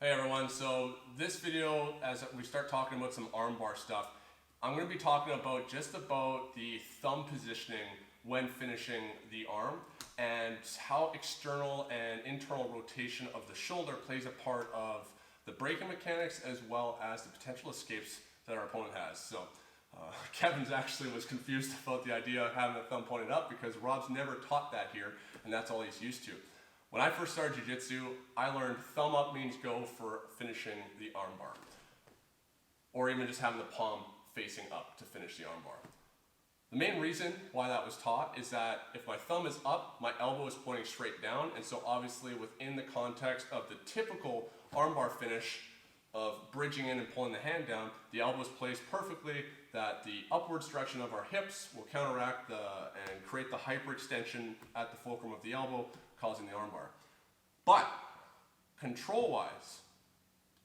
Hey everyone, so this video, as we start talking about some armbar stuff, I'm going to be talking about just about the thumb positioning when finishing the arm and how external and internal rotation of the shoulder plays a part of the braking mechanics as well as the potential escapes that our opponent has. So Kevin's actually was confused about the idea of having the thumb pointed up because Rob's never taught that here and that's all he's used to. When I first started jiu-jitsu, I learned thumb up means go for finishing the armbar. Or even just having the palm facing up to finish the armbar. The main reason why that was taught is that if my thumb is up, my elbow is pointing straight down, and so obviously within the context of the typical armbar finish of bridging in and pulling the hand down, the elbow is placed perfectly that the upwards direction of our hips will counteract and create the hyperextension at the fulcrum of the elbow, causing the armbar. But control-wise,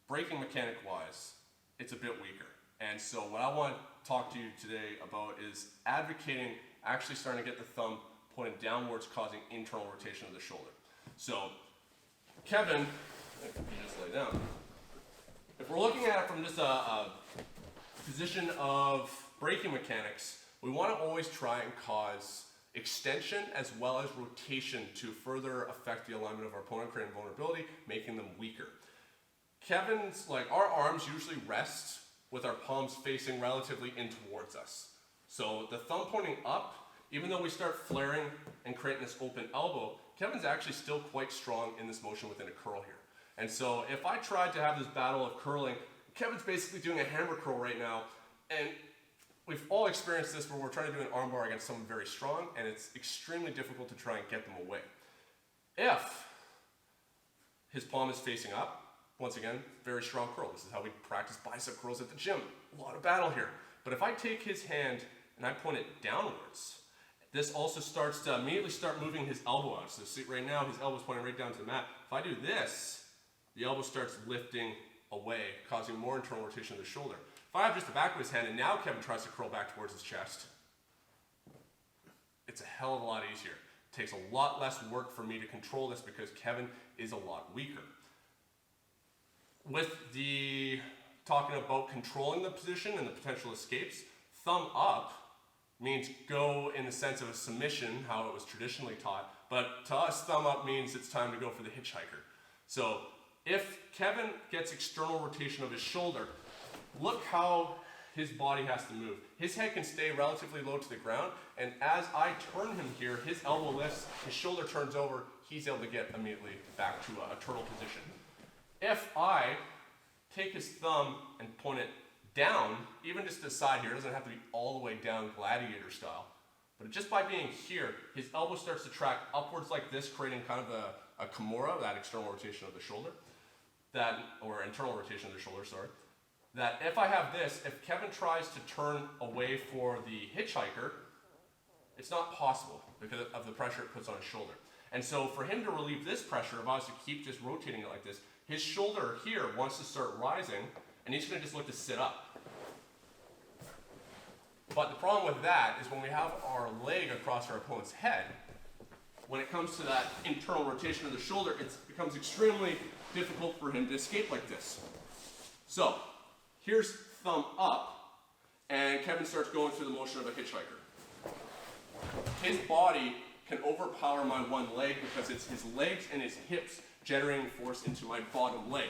braking mechanic-wise, it's a bit weaker. And so what I want to talk to you today about is advocating actually starting to get the thumb pointed downwards, causing internal rotation of the shoulder. So Kevin, if you just lay down. If we're looking at it from just a position of braking mechanics, we want to always try and cause extension as well as rotation to further affect the alignment of our opponent, creating vulnerability, making them weaker. Kevin's, our arms usually rest with our palms facing relatively in towards us. So the thumb pointing up, even though we start flaring and creating this open elbow, Kevin's actually still quite strong in this motion within a curl here. And so if I tried to have this battle of curling, Kevin's basically doing a hammer curl right now, and we've all experienced this where we're trying to do an armbar against someone very strong, and it's extremely difficult to try and get them away. If his palm is facing up, once again, very strong curl. This is how we practice bicep curls at the gym. A lot of battle here. But if I take his hand and I point it downwards, this also starts to immediately start moving his elbow out. So see right now, his elbow's pointing right down to the mat. If I do this, the elbow starts lifting away, causing more internal rotation of the shoulder. If I have just the back of his hand and now Kevin tries to curl back towards his chest, it's a hell of a lot easier. It takes a lot less work for me to control this because Kevin is a lot weaker. With the talking about controlling the position and the potential escapes, thumb up means go in the sense of a submission, how it was traditionally taught, but to us, thumb up means it's time to go for the hitchhiker. So if Kevin gets external rotation of his shoulder, look how his body has to move. His head can stay relatively low to the ground, and as I turn him here, his elbow lifts, his shoulder turns over, he's able to get immediately back to a turtle position. If I take his thumb and point it down, even just to the side here, it doesn't have to be all the way down gladiator style, but just by being here, his elbow starts to track upwards like this, creating kind of a kimura, that external rotation of the shoulder, or internal rotation of the shoulder, sorry. That if I have this, if Kevin tries to turn away for the hitchhiker, it's not possible because of the pressure it puts on his shoulder. And so for him to relieve this pressure, if I was to keep just rotating it like this, his shoulder here wants to start rising, and he's going to just look to sit up. But the problem with that is when we have our leg across our opponent's head, when it comes to that internal rotation of the shoulder, it becomes extremely difficult for him to escape like this. So here's thumb up, and Kevin starts going through the motion of a hitchhiker. His body can overpower my one leg because it's his legs and his hips generating force into my bottom leg.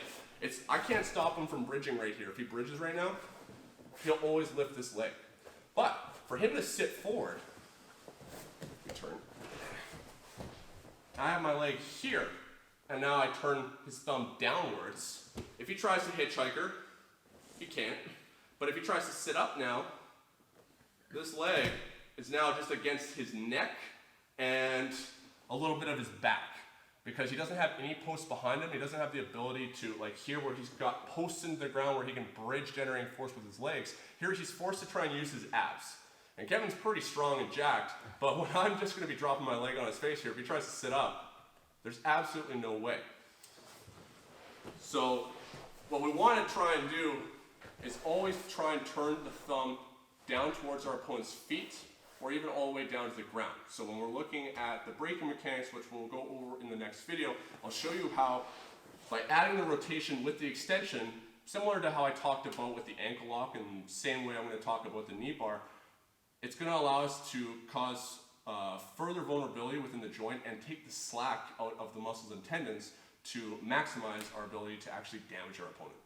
I can't stop him from bridging right here. If he bridges right now, he'll always lift this leg. But for him to sit forward, we turn. I have my leg here, and now I turn his thumb downwards. If he tries to hitchhiker, he can't. But if he tries to sit up now, this leg is now just against his neck and a little bit of his back. Because he doesn't have any posts behind him, he doesn't have the ability to, like here where he's got posts into the ground where he can bridge generating force with his legs, here he's forced to try and use his abs. And Kevin's pretty strong and jacked, but when I'm just going to be dropping my leg on his face here, if he tries to sit up, there's absolutely no way. So what we want to try and do is always try and turn the thumb down towards our opponent's feet or even all the way down to the ground. So when we're looking at the braking mechanics, which we'll go over in the next video, I'll show you how By adding the rotation with the extension, similar to how I talked about with the ankle lock, and same way I'm going to talk about the knee bar, it's going to allow us to cause further vulnerability within the joint and take the slack out of the muscles and tendons to maximize our ability to actually damage our opponent.